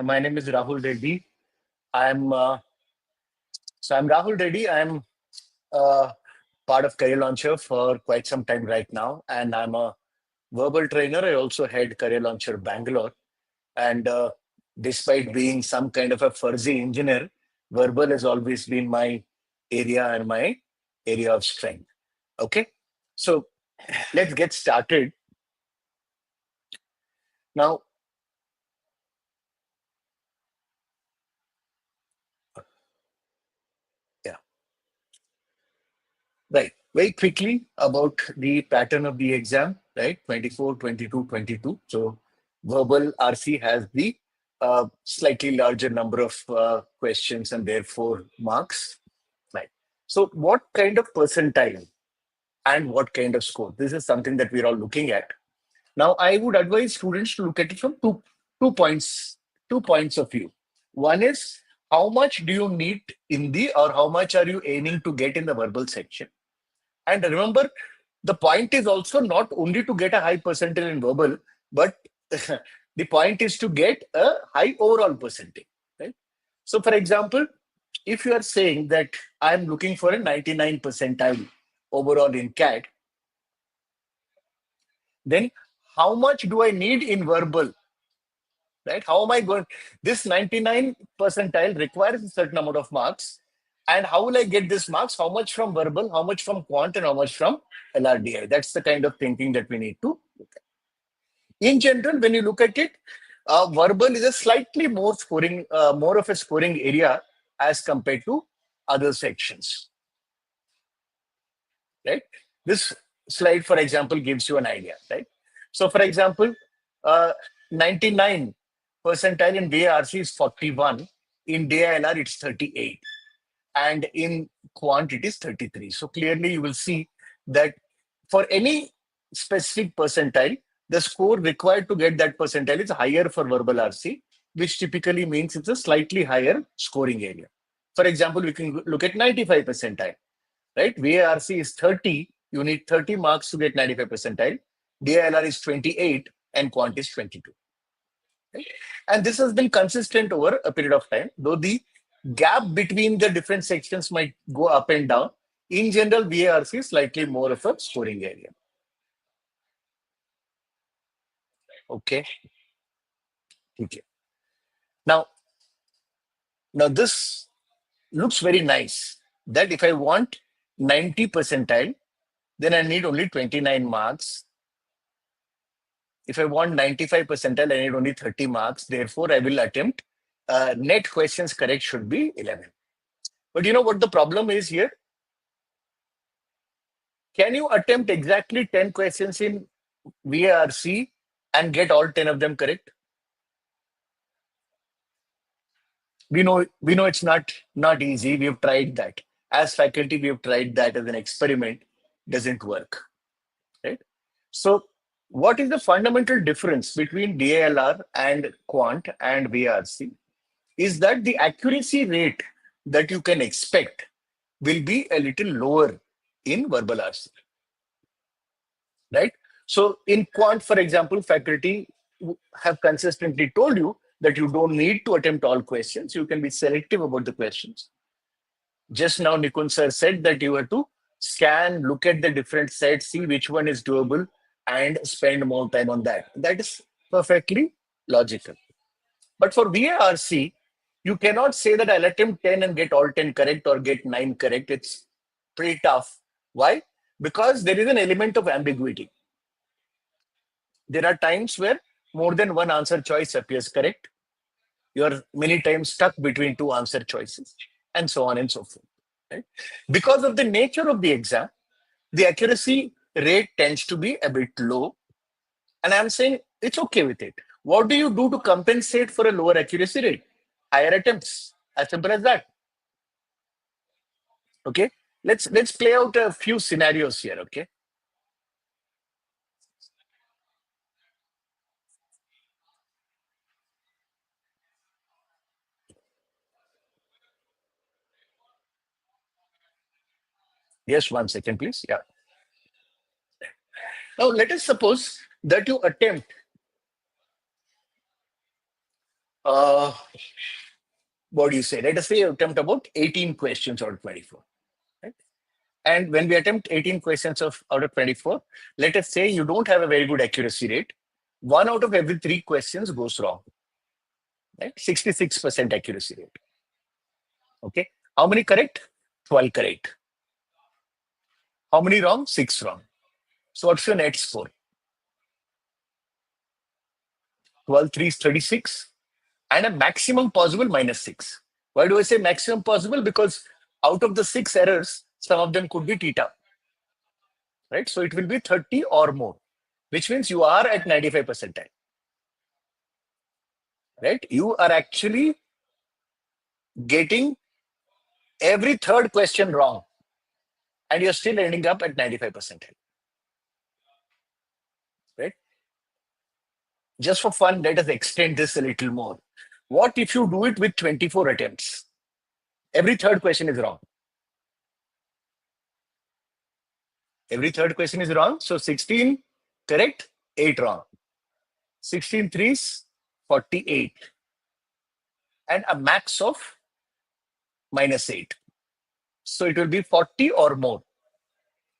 My name is Rahul Reddy. I'm I'm Rahul Reddy. I'm uh, part of Career Launcher for quite some time right now, and I'm a verbal trainer. I also head Career Launcher Bangalore, and despite being some kind of a fuzzy engineer, verbal has always been my area and my area of strength. Okay, so let's get started now. Yeah, right. Very quickly about the pattern of the exam, right? 24, 22, 22. So verbal RC has the slightly larger number of questions and therefore marks, right? So what kind of percentile and what kind of score? This is something that we're all looking at. Now, I would advise students to look at it from two points, 2 points of view. One is how much do you need in the or how much are you aiming to get in the verbal section? And remember, the point is also not only to get a high percentile in verbal, but the point is to get a high overall percentage. Right? So, for example, if you are saying that I'm looking for a 99 percentile overall in CAT, then how much do I need in verbal? Right? How am I going? This 99 percentile requires a certain amount of marks. And how will I get this marks? How much from verbal, how much from quant, and how much from LRDI? That's the kind of thinking that we need to look at. In general, when you look at it, verbal is a slightly more of a scoring area as compared to other sections. Right? This slide, for example, gives you an idea. Right? So, for example, uh, 99 percentile in VARC is 41. In DILR, it's 38. And in quant, it is 33. So clearly, you will see that for any specific percentile, the score required to get that percentile is higher for verbal RC, which typically means it's a slightly higher scoring area. For example, we can look at 95 percentile, right? VARC is 30. You need 30 marks to get 95 percentile. DILR is 28 and quant is 22. Right? And this has been consistent over a period of time, though the gap between the different sections might go up and down. In general, VARC is slightly more of a scoring area. Okay. Okay. Now, now this looks very nice. That if I want 90 percentile, then I need only 29 marks. If I want 95 percentile, I need only 30 marks. Therefore, I will attempt net questions correct should be 11. But you know what the problem is here? Can you attempt exactly 10 questions in VARC and get all 10 of them correct? We know it's not easy. We have tried that. As faculty, we have tried that as an experiment. Doesn't work. Right? So what is the fundamental difference between DILR and quant and VARC is that the accuracy rate that you can expect will be a little lower in verbal RC. Right? So in quant, for example, faculty have consistently told you that you don't need to attempt all questions. You can be selective about the questions. Just now, Nikun sir said that you have to scan, look at the different sets, see which one is doable, and spend more time on that. That is perfectly logical. But for VARC, you cannot say that I'll attempt 10 and get all 10 correct or get 9 correct. It's pretty tough. Why? Because there is an element of ambiguity. There are times where more than one answer choice appears correct. You are many times stuck between two answer choices, and so on and so forth. Right? Because of the nature of the exam, the accuracy rate tends to be a bit low. And I'm saying it's okay with it. What do you do to compensate for a lower accuracy rate? Higher attempts. As simple as that. Okay. Let's play out a few scenarios here. Okay. Yes, 1 second, please. Yeah. Now let us suppose that you attempt uh, what do you say? Let us say you attempt about 18 questions out of 24. Right? And when we attempt 18 questions out of 24, let us say you don't have a very good accuracy rate. One out of every three questions goes wrong. Right? 66% accuracy rate. Okay. How many correct? 12 correct. How many wrong? 6 wrong. So what's your net score? 12, 3 is 36 and a maximum possible minus 6. Why do I say maximum possible? Because out of the 6 errors, some of them could be theta. Right? So it will be 30 or more, which means you are at 95 percentile. Right? You are actually getting every third question wrong and you're still ending up at 95 percentile. Right? Just for fun, let us extend this a little more. What if you do it with 24 attempts? Every third question is wrong. Every third question is wrong. So 16 correct, 8 wrong. 16 threes, 48. And a max of minus 8. So it will be 40 or more.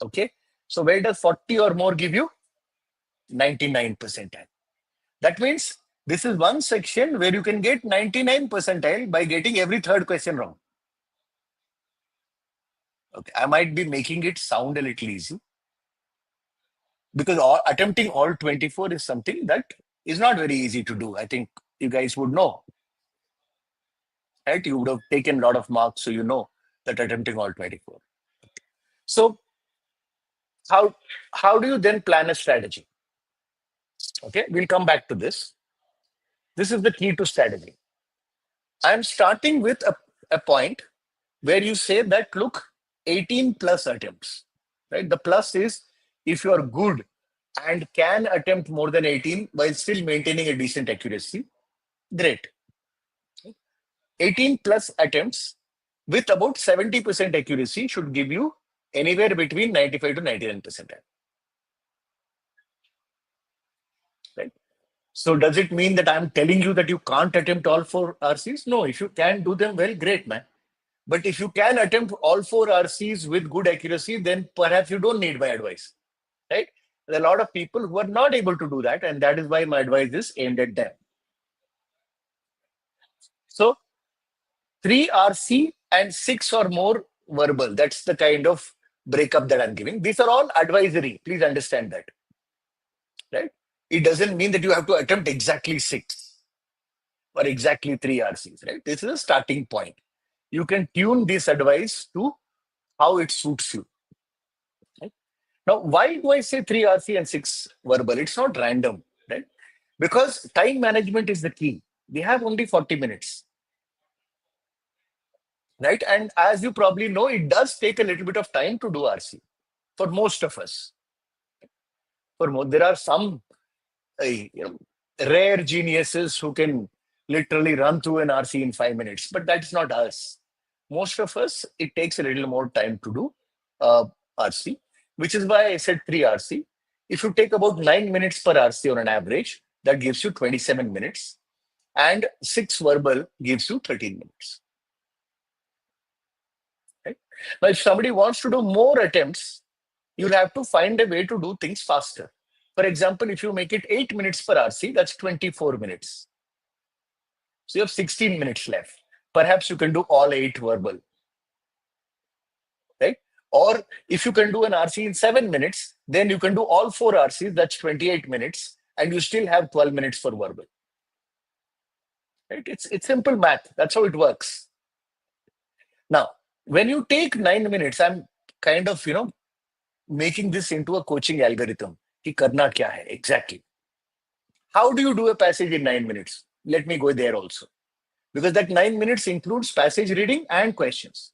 Okay. So where does 40 or more give you? 99 percentile. That means this is one section where you can get 99 percentile by getting every third question wrong. Okay. I might be making it sound a little easy because attempting all 24 is something that is not very easy to do. I think you guys would know, right? You would have taken a lot of marks, so you know that attempting all 24. So how do you then plan a strategy? Okay, we'll come back to this. This is the key to strategy. I'm starting with a point where you say that, look, 18 plus attempts, right? The plus is if you are good and can attempt more than 18 while still maintaining a decent accuracy, great. 18 plus attempts with about 70% accuracy should give you anywhere between 95 to 99%. Right? So does it mean that I'm telling you that you can't attempt all 4 RCs? No, if you can do them well, great, man. But if you can attempt all 4 RCs with good accuracy, then perhaps you don't need my advice, right? There are a lot of people who are not able to do that, and that is why my advice is aimed at them. So 3 RC and 6 or more verbal. That's the kind of breakup that I'm giving. These are all advisory. Please understand that, right? It doesn't mean that you have to attempt exactly 6 or exactly 3 RCs, right? This is a starting point. You can tune this advice to how it suits you. Right? Now, why do I say 3 RC and 6 verbal? It's not random, right? Because time management is the key. We have only 40 minutes, right? And as you probably know, it does take a little bit of time to do RC for most of us. There are some rare geniuses who can literally run through an RC in 5 minutes, but that's not us. Most of us, it takes a little more time to do RC, which is why I said 3 RC. If you take about 9 minutes per RC on an average, that gives you 27 minutes, and 6 verbal gives you 13 minutes. Right? Now, if somebody wants to do more attempts, you'll have to find a way to do things faster. For example, if you make it 8 minutes per RC, that's 24 minutes. So you have 16 minutes left. Perhaps you can do all 8 verbal, right? Or if you can do an RC in 7 minutes, then you can do all 4 RCs, that's 28 minutes, and you still have 12 minutes for verbal. Right? It's simple math. That's how it works. Now, when you take 9 minutes, I'm kind of, making this into a coaching algorithm. Ki karna kya hai exactly. How do you do a passage in 9 minutes? Let me go there also. Because that 9 minutes includes passage reading and questions.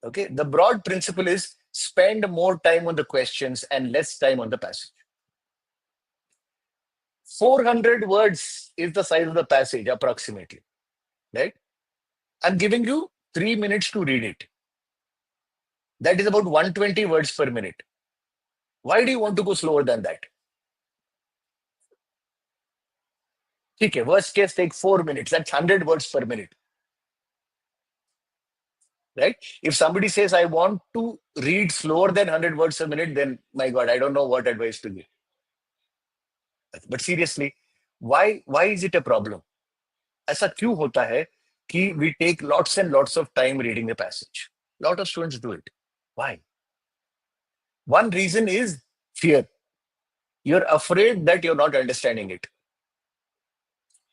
Okay, the broad principle is spend more time on the questions and less time on the passage. 400 words is the size of the passage approximately, right? I'm giving you 3 minutes to read it. That is about 120 words per minute. Why do you want to go slower than that? Okay, worst case take 4 minutes. That's 100 words per minute, right? If somebody says, I want to read slower than 100 words a minute, then my God, I don't know what advice to give. But seriously, why is it a problem? ऐसा क्यों होता है कि we take lots and lots of time reading the passage? Lot of students do it. Why? One reason is fear. You're afraid that you're not understanding it,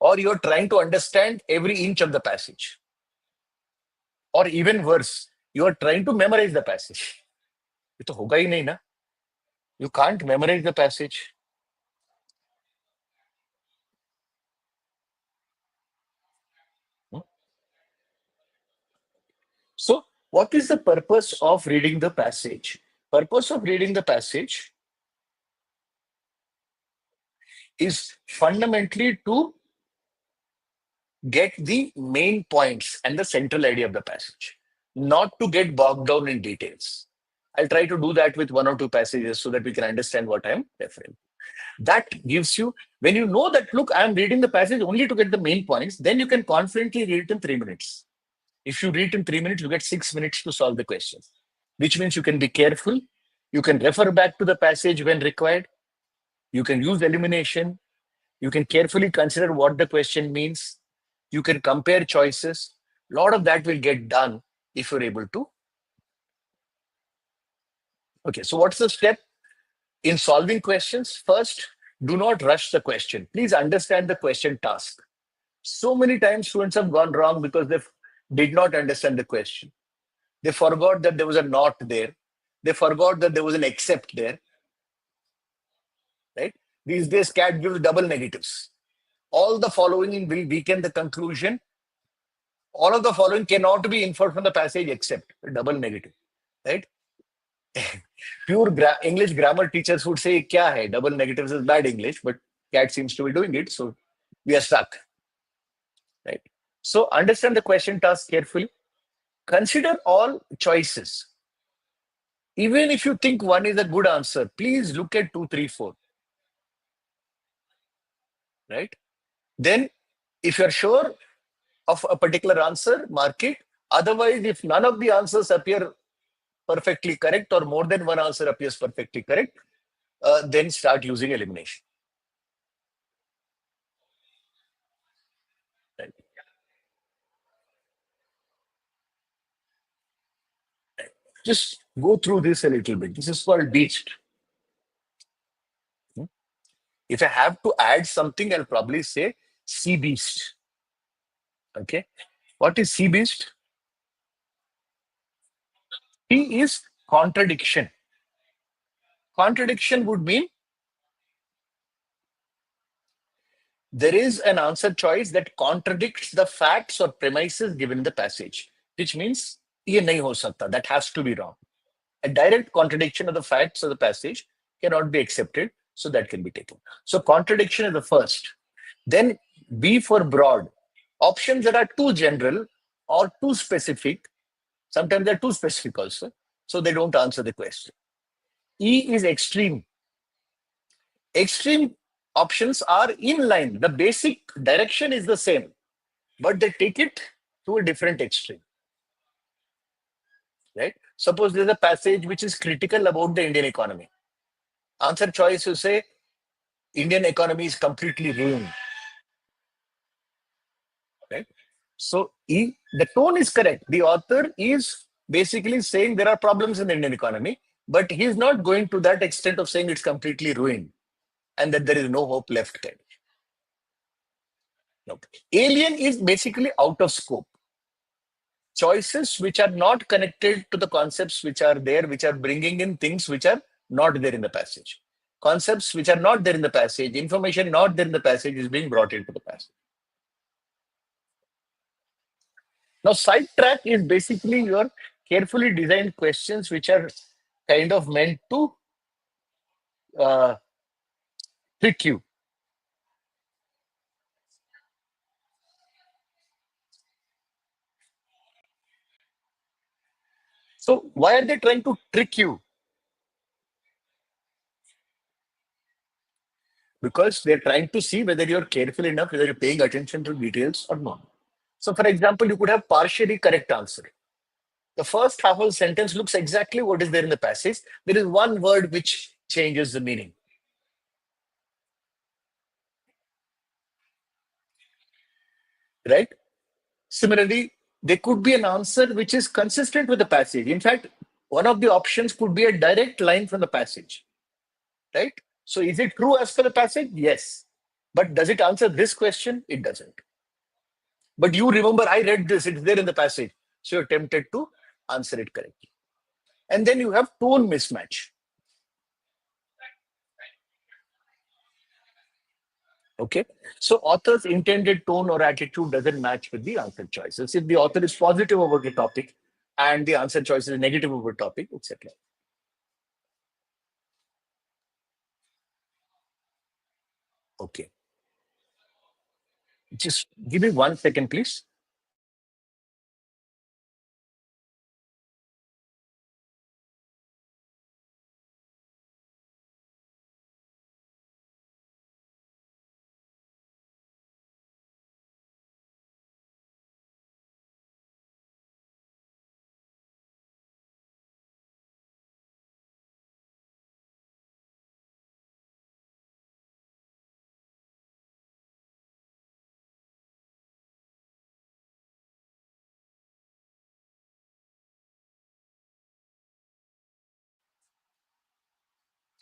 or you're trying to understand every inch of the passage, or even worse, you're trying to memorize the passage. ये तो होगा ही नहीं ना. You can't memorize the passage. Hmm? So, what is the purpose of reading the passage? Purpose of reading the passage is fundamentally to get the main points and the central idea of the passage, not to get bogged down in details. I'll try to do that with one or two passages so that we can understand what I'm referring. That gives you, when you know that, look, I'm reading the passage only to get the main points, then you can confidently read it in 3 minutes. If you read in 3 minutes, you get 6 minutes to solve the question, which means you can be careful. You can refer back to the passage when required. You can use elimination. You can carefully consider what the question means. You can compare choices. A lot of that will get done if you're able to. Okay, so what's the step in solving questions? First, do not rush the question. Please understand the question task. So many times students have gone wrong because they did not understand the question. They forgot that there was a not there. They forgot that there was an except there, right? These days, CAT gives double negatives. All the following will weaken the conclusion. All of the following cannot be inferred from the passage except a double negative, right? Pure English grammar teachers would say, kya hai? Double negatives is bad English, but CAT seems to be doing it, so we are stuck, right? So understand the question task carefully. Consider all choices. Even if you think one is a good answer, please look at 2, 3, 4, right? Then, if you're sure of a particular answer, mark it. Otherwise, if none of the answers appear perfectly correct or more than one answer appears perfectly correct, then start using elimination. Right. Just go through this a little bit. This is called beast. If I have to add something, I'll probably say sea beast. Okay. What is sea beast? T is contradiction. Contradiction would mean there is an answer choice that contradicts the facts or premises given in the passage, which means ye nahi ho sakta, that has to be wrong. A direct contradiction of the facts of the passage cannot be accepted, so that can be taken. So contradiction is the first. Then B for broad. Options that are too general or too specific, sometimes they're too specific also, so they don't answer the question. E is extreme. Extreme options are in line. The basic direction is the same, but they take it to a different extreme, right? Suppose there's a passage which is critical about the Indian economy. Answer choice, you say, Indian economy is completely ruined, right? So the tone is correct. The author is basically saying there are problems in the Indian economy, but he's not going to that extent of saying it's completely ruined and that there is no hope left there. No. Alien is basically out of scope. Choices which are not connected to the concepts which are there, which are bringing in things which are not there in the passage. Concepts which are not there in the passage, information not there in the passage is being brought into the passage. Now, sidetrack is basically your carefully designed questions which are kind of meant to uh, trick you. So, why are they trying to trick you? because they're trying to see whether you're careful enough, whether you're paying attention to details or not. So, for example, you could have partially correct answer. The first half of the sentence looks exactly what is there in the passage. There is one word which changes the meaning. Right? Similarly, there could be an answer which is consistent with the passage. In fact, one of the options could be a direct line from the passage. Right? So is it true as per the passage? Yes. But does it answer this question? It doesn't. But you remember, I read this, it's there in the passage. So you're tempted to answer it correctly. And then you have tone mismatch. Okay. So author's intended tone or attitude doesn't match with the answer choices. If the author is positive about the topic and the answer choice is negative about the topic, etc. Okay. Just give me 1 second, please.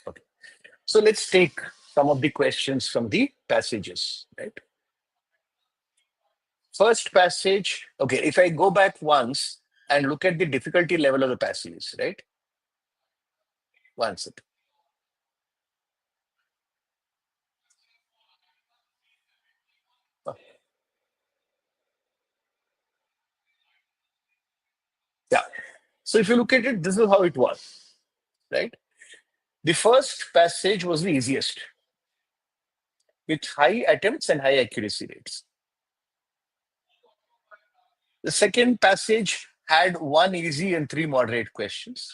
Okay. So let's take some of the questions from the passages, right? First passage, okay, if I go back once and look at the difficulty level of the passages, right? One second. Yeah. So if you look at it, this is how it was, right? The first passage was the easiest with high attempts and high accuracy rates. The second passage had one easy and three moderate questions.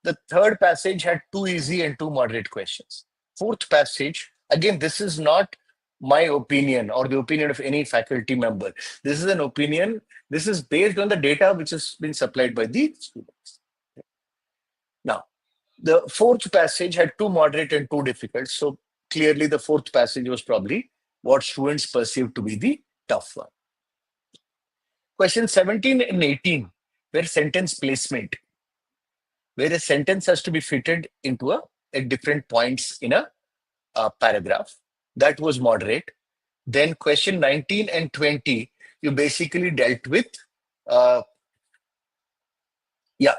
The third passage had two easy and two moderate questions. Fourth passage, again, this is not my opinion or the opinion of any faculty member. This is an opinion. This is based on the data which has been supplied by the students. Now, the fourth passage had two moderate and two difficult. So clearly the fourth passage was probably what students perceived to be the tough one. Question 17 and 18 were sentence placement, where a sentence has to be fitted into at different points in a paragraph. That was moderate. Then question 19 and 20, you basically dealt with, uh, yeah,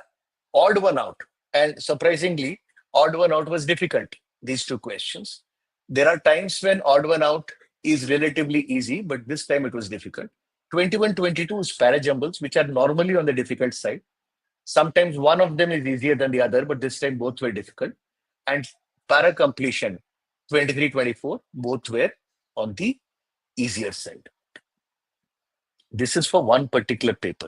odd one out. And surprisingly, odd one out was difficult, these two questions. There are times when odd one out is relatively easy, but this time it was difficult. 21, 22 is parajumbles, which are normally on the difficult side. Sometimes one of them is easier than the other, but this time both were difficult. And para completion, 23, 24, both were on the easier side. This is for one particular paper.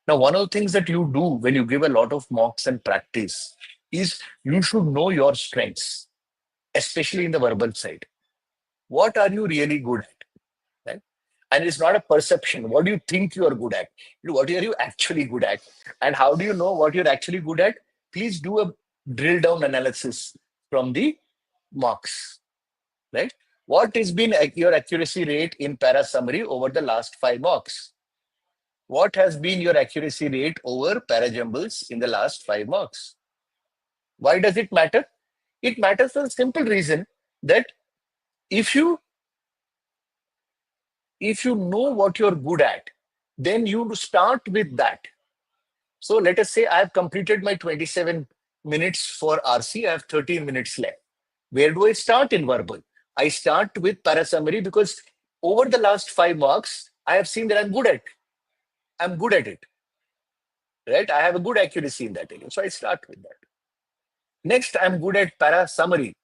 Now, one of the things that you do when you give a lot of mocks and practice is you should know your strengths, especially in the verbal side. What are you really good at? Right? And it's not a perception. What do you think you are good at? What are you actually good at? And how do you know what you're actually good at? Please do a drill down analysis from the mocks. Right? What has been your accuracy rate in para summary over the last 5 mocks? What has been your accuracy rate over parajumbles in the last 5 mocks? Why does it matter? It matters for the simple reason that if you know what you're good at, then you start with that. So let us say I have completed my 27 minutes for RC. I have 13 minutes left. Where do I start in verbal? I start with para summary because over the last 5 marks, I have seen that I'm good at it. Right? I have a good accuracy in that area. So I start with that. Next, I'm good at para summary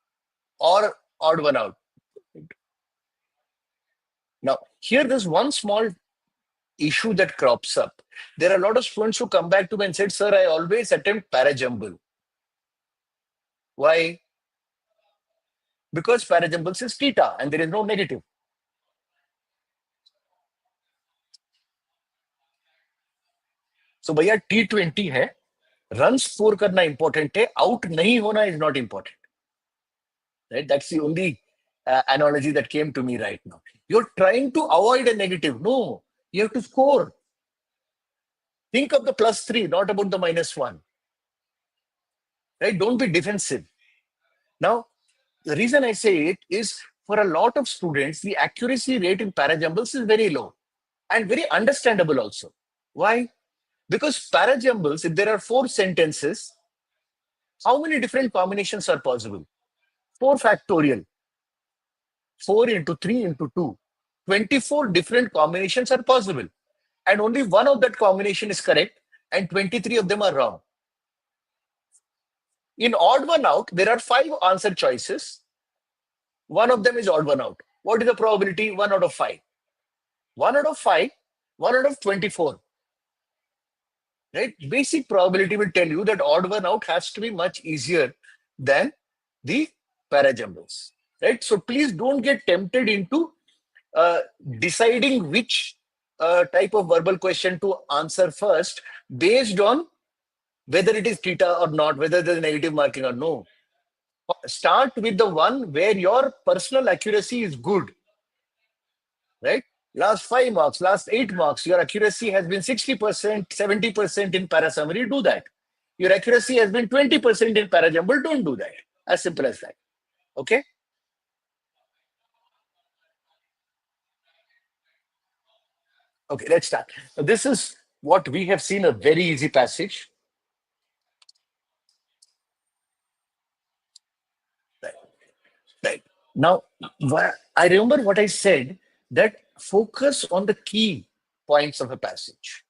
or odd one out. Now, here there's one small issue that crops up. There are a lot of students who come back to me and said, sir, I always attempt para jumble. Why? because parajumbles is theta and there is no negative. So भैया T20 है, runs score करना important है, out नहीं होना is not important. Right? That's the only analogy that came to me right now. You're trying to avoid a negative. No, you have to score. Think of the +3, not about the -1. Right? Don't be defensive. Now, the reason I say it is for a lot of students, the accuracy rate in parajumbles is very low and very understandable also. Why? Because parajumbles, if there are 4 sentences, how many different combinations are possible? 4 factorial. 4 into 3 into 2. 24 different combinations are possible. And only one of that combination is correct and 23 of them are wrong. In odd one out, there are 5 answer choices. One of them is odd one out. What is the probability? 1 out of 5. 1 out of 5, 1 out of 24. Right? Basic probability will tell you that odd one out has to be much easier than the parajumbles. Right? So please don't get tempted into deciding which type of verbal question to answer first based on whether it is theta or not, whether there's negative marking or no. Start with the one where your personal accuracy is good, right? Last 5 marks, last 8 marks, your accuracy has been 60%, 70% in parasummary, do that. Your accuracy has been 20% in parajumble, don't do that. As simple as that. Okay? Okay, let's start. So this is what we have seen, a very easy passage. Right. Now, I remember what I said, that focus on the key points of a passage.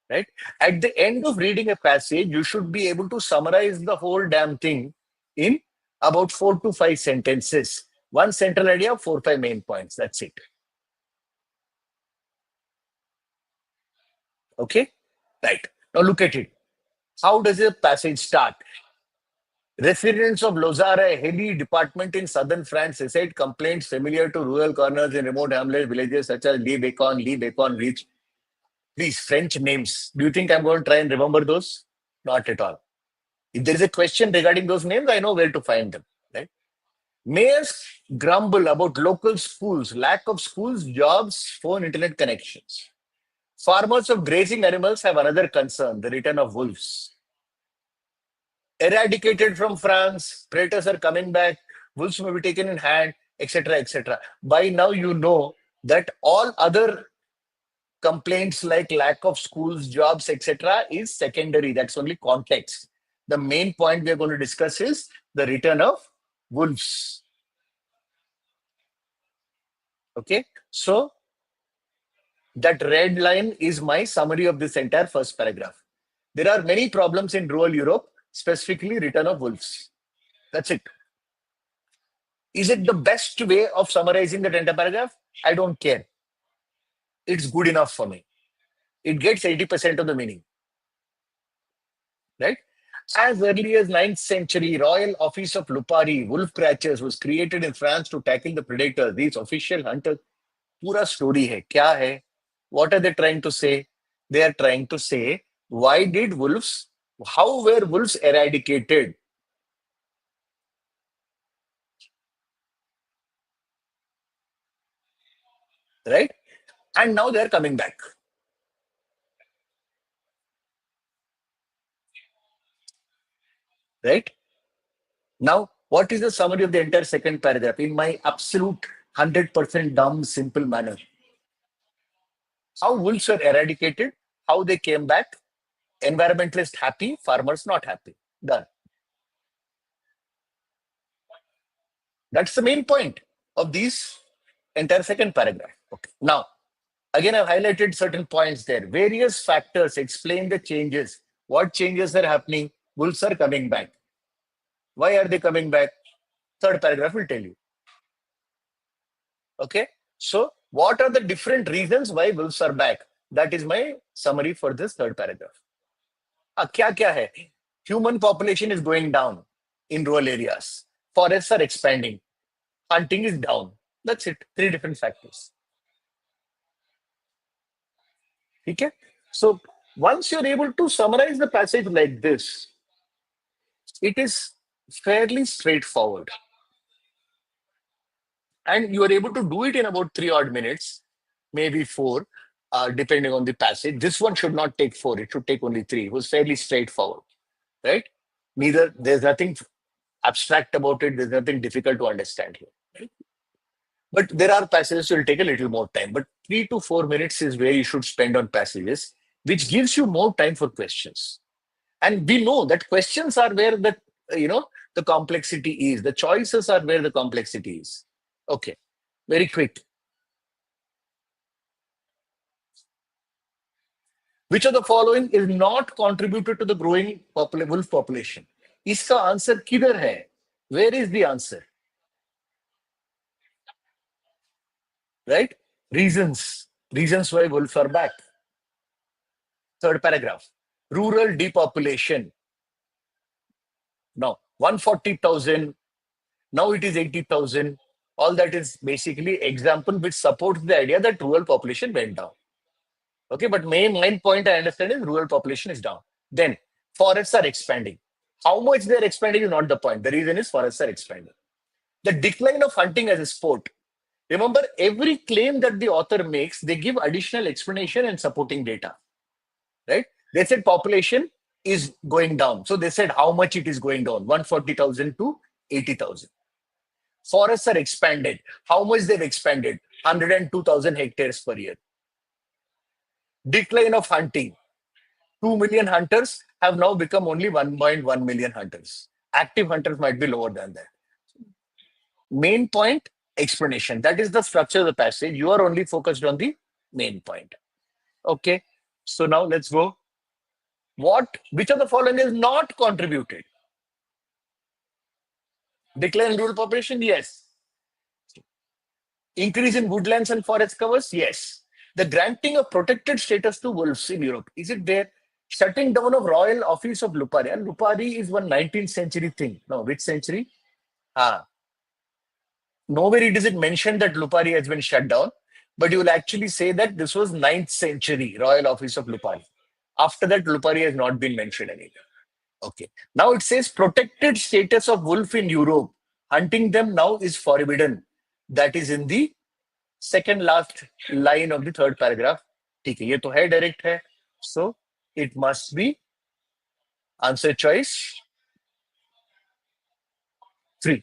Right? At the end of reading a passage, you should be able to summarize the whole damn thing in about 4 to 5 sentences. One central idea, 4 or 5 main points. That's it. Okay? Right. Now look at it. How does a passage start? Residents of Lozara, a hilly department in southern France, recite complaints familiar to rural corners in remote hamlet villages such as Lee Bacon Reach. Please, French names. Do you think I'm going to try and remember those? Not at all. If there is a question regarding those names, I know where to find them. Right? Mayors grumble about local schools, lack of schools, jobs, phone, internet connections. Farmers of grazing animals have another concern, the return of wolves. Eradicated from France, predators are coming back, wolves may be taken in hand, etc., etc. By now, you know that all other complaints like lack of schools, jobs, etc., is secondary. That's only context. The main point we are going to discuss is the return of wolves. Okay, so that red line is my summary of this entire first paragraph. There are many problems in rural Europe, specifically return of wolves. That's it. Is it the best way of summarizing that entire paragraph? I don't care. It's good enough for me. It gets 80% of the meaning. Right? As early as 9th century, Royal Office of Lupari, wolf catchers, was created in France to tackle the predators. These official hunters, pura story hai. Kya hai? What are they trying to say? They are trying to say, how were wolves eradicated? Right? And now they are coming back. Right? Now, what is the summary of the entire second paragraph in my absolute 100% dumb, simple manner? How wolves were eradicated, how they came back, environmentalists happy, farmers not happy. Done. That's the main point of these entire second paragraph. Okay. Now, again, I've highlighted certain points there. Various factors explain the changes. What changes are happening? Wolves are coming back. Why are they coming back? Third paragraph will tell you. Okay. So, what are the different reasons why wolves are back? That is my summary for this third paragraph. Kya hai? Human population is going down in rural areas. Forests are expanding. Hunting is down. That's it. Three different factors. Okay? So once you're able to summarize the passage like this, it is fairly straightforward. And you are able to do it in about 3 odd minutes, maybe 4, depending on the passage. This one should not take 4, it should take only 3. It was fairly straightforward, right? There's nothing abstract about it, there's nothing difficult to understand here. Right? But there are passages that will take a little more time. But 3 to 4 minutes is where you should spend on passages, which gives you more time for questions. And we know that questions are where the complexity is. The choices are where the complexity is. Okay, very quick. Which of the following is not contributed to the growing wolf population? इसका answer किधर है? Where is the answer? Right? Reasons why wolves are back. Third paragraph. Rural depopulation. Now 140,000. Now it is 80,000. All that is basically example which supports the idea that rural population went down. Okay, but main point I understand is rural population is down. Then forests are expanding. How much they are expanding is not the point. The reason is forests are expanding. The decline of hunting as a sport. Remember, every claim that the author makes, they give additional explanation and supporting data. Right? They said population is going down. So they said how much it is going down, 140,000 to 80,000. Forests are expanded. How much they've expanded? 102,000 hectares per year. Decline of hunting. 2 million hunters have now become only 1.1 million hunters. Active hunters might be lower than that. Main point, explanation. That is the structure of the passage. You are only focused on the main point. Okay. So now let's go. Which of the following is not contributed? Decline in rural population? Yes. Increase in woodlands and forest covers? Yes. The granting of protected status to wolves in Europe. Is it there? Shutting down of Royal Office of Lupari. And Lupari is one 19th century thing. No, which century? Nowhere is it mentioned that Lupari has been shut down, but you will actually say that this was 9th century Royal Office of Lupari. After that, Lupari has not been mentioned anywhere. Okay. Now it says protected status of wolf in Europe. Hunting them now is forbidden. That is in the second last line of the third paragraph. ठीक है, ये तो है direct है. So it must be answer choice 3.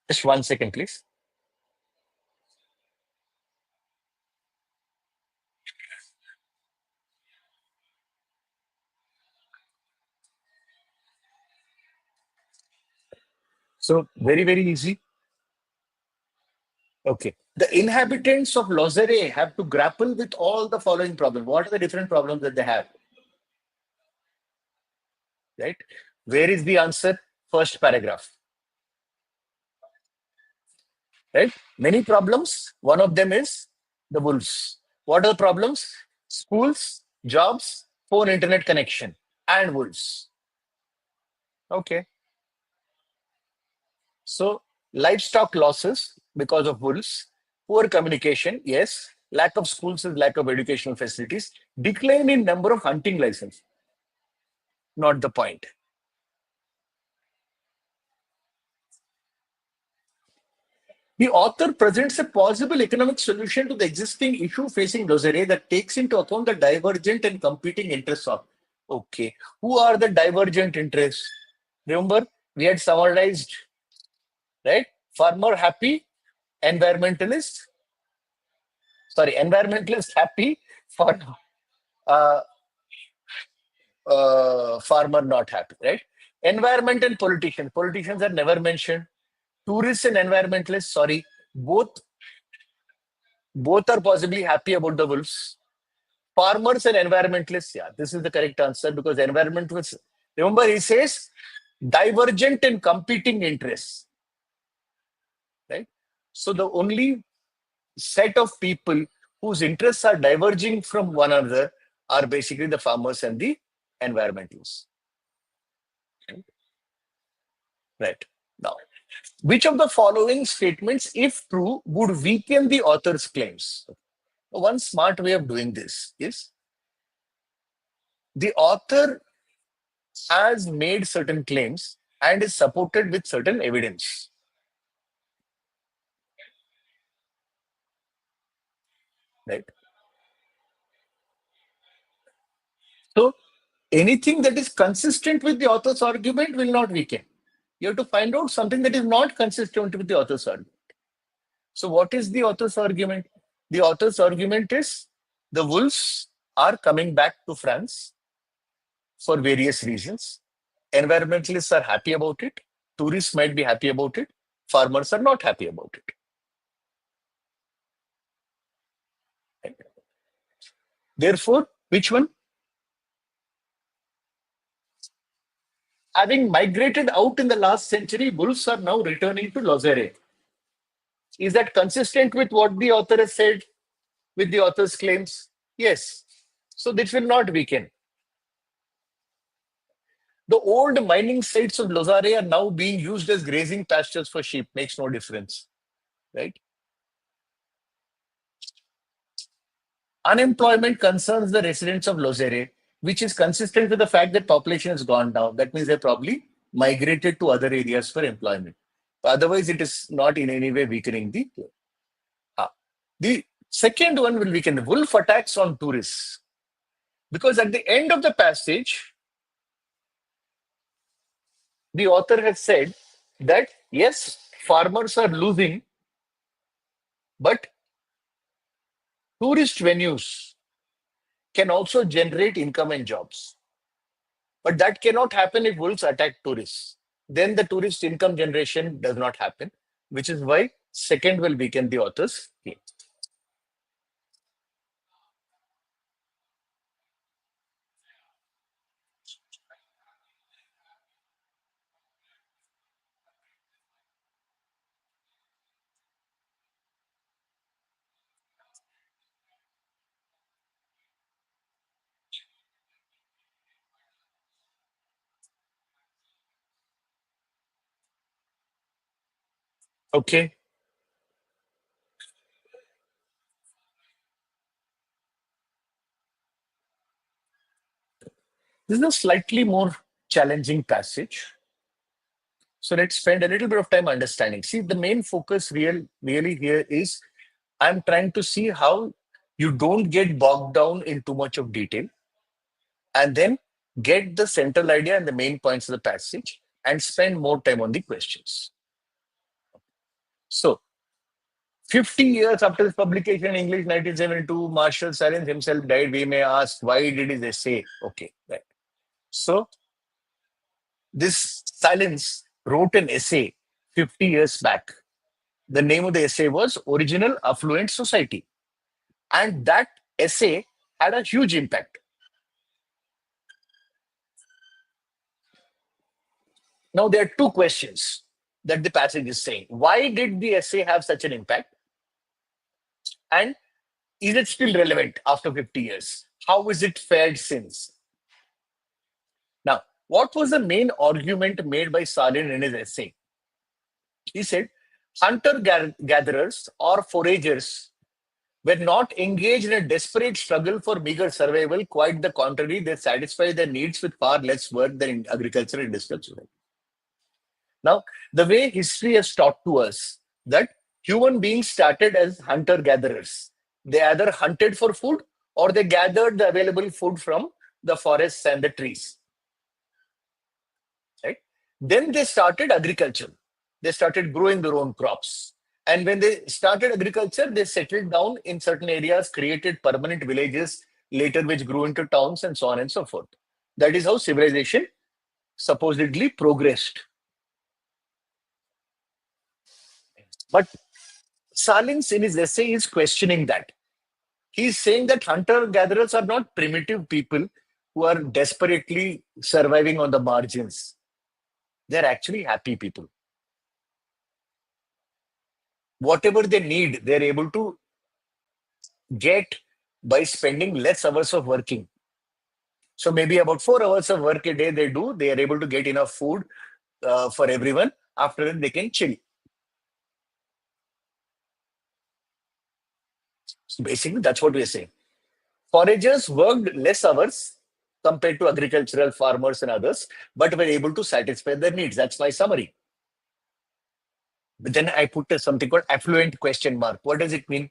Just 1 second, please. So very, very easy. Okay. The inhabitants of Lozere have to grapple with all the following problems. What are the different problems that they have? Right? Where is the answer? First paragraph. Right? Many problems. One of them is the wolves. What are the problems? Schools, jobs, phone internet connection, and wolves. Okay. So livestock losses because of wolves, poor communication, yes. Lack of schools is lack of educational facilities. Decline in number of hunting licenses. Not the point. The author presents a possible economic solution to the existing issue facing Lozere that takes into account the divergent and competing interests of. Okay. Who are the divergent interests? Remember, we had summarized, right? Farmer happy, environmentalist happy, for farmer not happy, right? Environment and politicians. Politicians are never mentioned. Tourists and environmentalists, sorry, both are possibly happy about the wolves. Farmers and environmentalists, yeah, this is the correct answer because environmentalists, remember he says divergent and competing interests. So the only set of people whose interests are diverging from one another are basically the farmers and the environmentalists. Right. Now, which of the following statements, if true, would weaken the author's claims? One smart way of doing this is the author has made certain claims and is supported with certain evidence. Right. So anything that is consistent with the author's argument will not weaken. You have to find out something that is not consistent with the author's argument. So what is the author's argument? The author's argument is the wolves are coming back to France for various reasons. Environmentalists are happy about it. Tourists might be happy about it. Farmers are not happy about it. Right? Therefore, which one? Having migrated out in the last century, wolves are now returning to Lozere. Is that consistent with what the author has said, with the author's claims? Yes. So this will not weaken. The old mining sites of Lozere are now being used as grazing pastures for sheep. Makes no difference, right? Unemployment concerns the residents of Lozere, which is consistent with the fact that population has gone down. That means they probably migrated to other areas for employment. Otherwise, it is not in any way weakening the claim. The second one will weaken the wolf attacks on tourists. Because at the end of the passage, the author has said that yes, farmers are losing, but tourist venues can also generate income and jobs. But that cannot happen if wolves attack tourists. Then the tourist income generation does not happen, which is why second will weaken the author's claim. Okay. This is a slightly more challenging passage. So let's spend a little bit of time understanding. See, the main focus really here is I'm trying to see how you don't get bogged down in too much of detail and then get the central idea and the main points of the passage and spend more time on the questions. So 50 years after his publication in English, 1972, Marshall Salins himself died. We may ask, why did his essay? Okay, right. So this Salins wrote an essay 50 years back. The name of the essay was Original Affluent Society. And that essay had a huge impact. Now, there are two questions that the passage is saying. Why did the essay have such an impact? And is it still relevant after 50 years? How is it fared since? Now, what was the main argument made by Salin in his essay? He said, hunter-gatherers or foragers were not engaged in a desperate struggle for meager survival. Quite the contrary, they satisfy their needs with far less work than in agriculture and industrial. Now, the way history has taught to us that human beings started as hunter-gatherers. They either hunted for food or they gathered the available food from the forests and the trees. Right? Then they started agriculture. They started growing their own crops. And when they started agriculture, they settled down in certain areas, created permanent villages, later which grew into towns and so on and so forth. That is how civilization supposedly progressed. But Salins in his essay is questioning that. He's saying that hunter-gatherers are not primitive people who are desperately surviving on the margins. They're actually happy people. whatever they need, they're able to get by spending less hours of working. So maybe about 4 hours of work a day they do, they are able to get enough food for everyone. After that, they can chill. So basically, that's what we're saying. Foragers worked less hours compared to agricultural farmers and others, but were able to satisfy their needs. That's my summary. But then I put something called affluent question mark. What does it mean?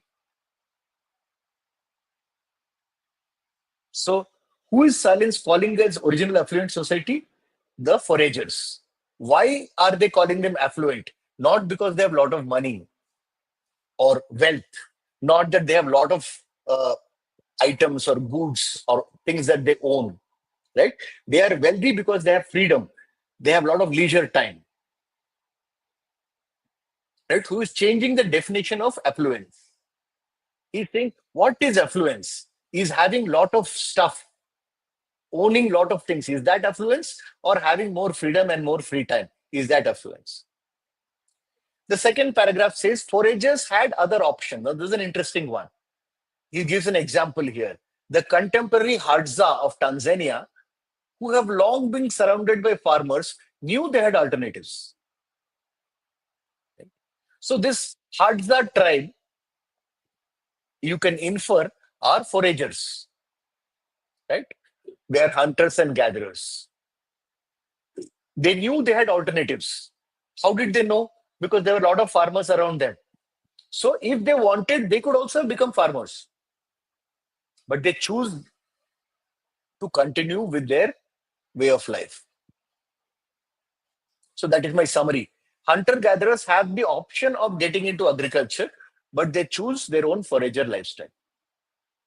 So, who is Salin's calling as original affluent society? The foragers. Why are they calling them affluent? Not because they have a lot of money or wealth, not that they have a lot of items or goods or things that they own, right? They are wealthy because they have freedom. They have a lot of leisure time, right? Who is changing the definition of affluence? He's saying, what is affluence? Is having lot of stuff, owning lot of things. Is that affluence? Or having more freedom and more free time? Is that affluence? The second paragraph says foragers had other options. Now, this is an interesting one. He gives an example here. The contemporary Hadza of Tanzania, who have long been surrounded by farmers, knew they had alternatives. So this Hadza tribe, you can infer, are foragers, right? They are hunters and gatherers. They knew they had alternatives. How did they know? Because there were a lot of farmers around them. So if they wanted, they could also become farmers. But they choose to continue with their way of life. So that is my summary. Hunter-gatherers have the option of getting into agriculture, but they choose their own forager lifestyle.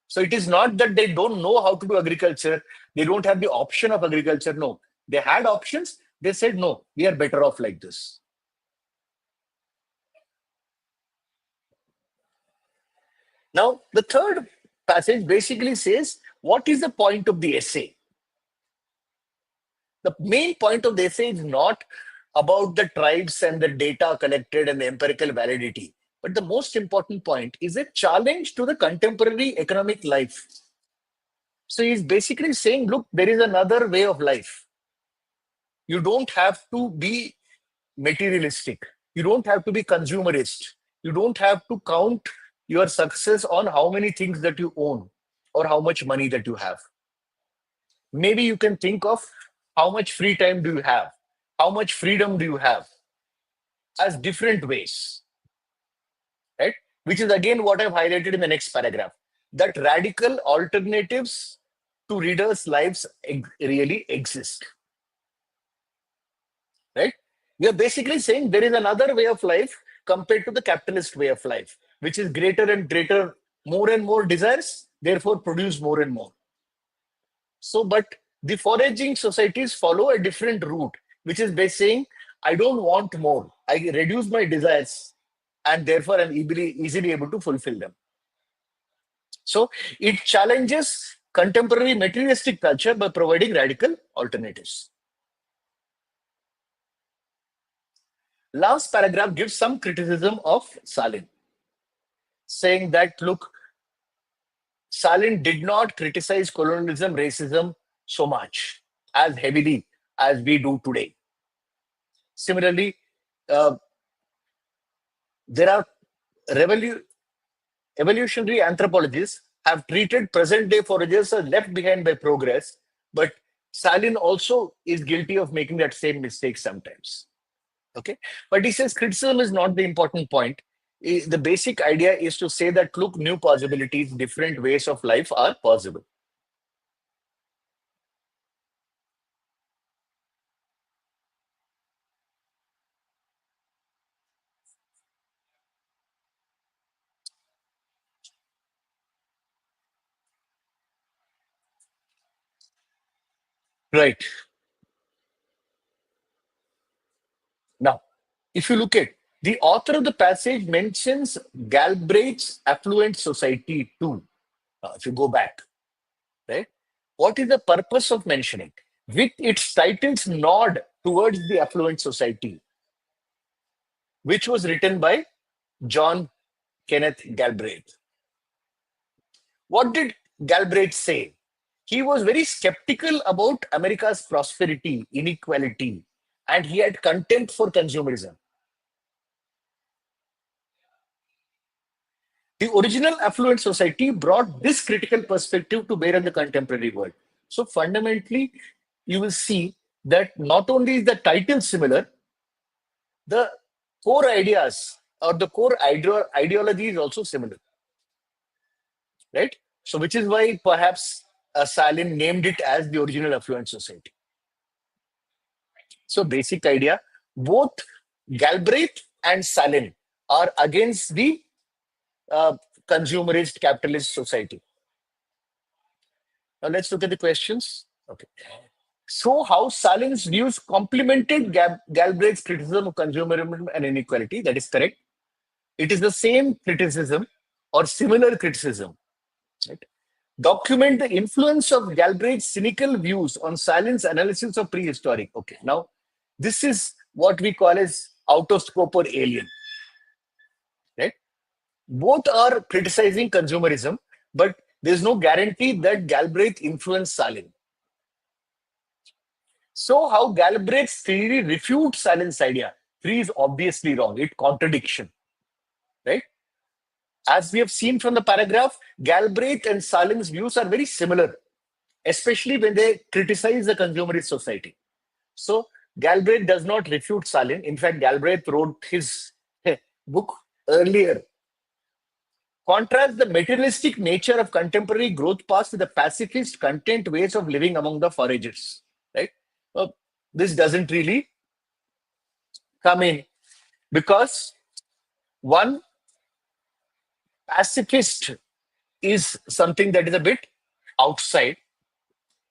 So it is not that they don't know how to do agriculture. They don't have the option of agriculture. No, they had options. They said, no, we are better off like this. Now, the third passage basically says, what is the point of the essay? The main point of the essay is not about the tribes and the data collected and the empirical validity. But the most important point is a challenge to the contemporary economic life. So he's basically saying, look, there is another way of life. You don't have to be materialistic. You don't have to be consumerist. You don't have to count your success on how many things that you own or how much money that you have. Maybe you can think of how much free time do you have? How much freedom do you have? As different ways, right? Which is again what I've highlighted in the next paragraph. That radical alternatives to readers' lives really exist, right? We are basically saying there is another way of life compared to the capitalist way of life, which is greater and greater, more and more desires, therefore produce more and more. So, but the foraging societies follow a different route, which is by saying, I don't want more. I reduce my desires and therefore I'm easily able to fulfill them. So it challenges contemporary materialistic culture by providing radical alternatives. Last paragraph gives some criticism of Salin, saying that, look, Salin did not criticize colonialism, racism so much as heavily as we do today. Similarly, there are evolutionary anthropologists have treated present-day foragers as left behind by progress, but Salin also is guilty of making that same mistake sometimes. Okay, but he says criticism is not the important point. The basic idea is to say that, look, new possibilities, different ways of life are possible. Right. Now, if you look at the author of the passage mentions Galbraith's affluent society too. If you go back, right? What is the purpose of mentioning? With its titles nod towards the affluent society, which was written by John Kenneth Galbraith. What did Galbraith say? He was very skeptical about America's prosperity, inequality, and he had contempt for consumerism. The original affluent society brought this critical perspective to bear on the contemporary world. So fundamentally, you will see that not only is the title similar, the core ideas or the core ideology is also similar, right? So which is why perhaps Salin named it as the original affluent society. So basic idea, both Galbraith and Salin are against the uh, consumerist capitalist society. Now let's look at the questions. Okay. So how Salin's views complemented Galbraith's criticism of consumerism and inequality. That is correct. It is the same criticism or similar criticism. Right? Document the influence of Galbraith's cynical views on Salin's analysis of prehistoric. Okay. Now, this is what we call as out of scope or alien. Right? Both are criticizing consumerism, but there's no guarantee that Galbraith influenced Salin. So how Galbraith's theory refutes Salin's idea? 3 is obviously wrong. It's contradiction, right? As we have seen from the paragraph, Galbraith and Salin's views are very similar, especially when they criticize the consumerist society. So Galbraith does not refute Salin. In fact, Galbraith wrote his book earlier. Contrast the materialistic nature of contemporary growth paths with the pacifist, content ways of living among the foragers, right? This doesn't really come in because one, pacifist is something that is a bit outside.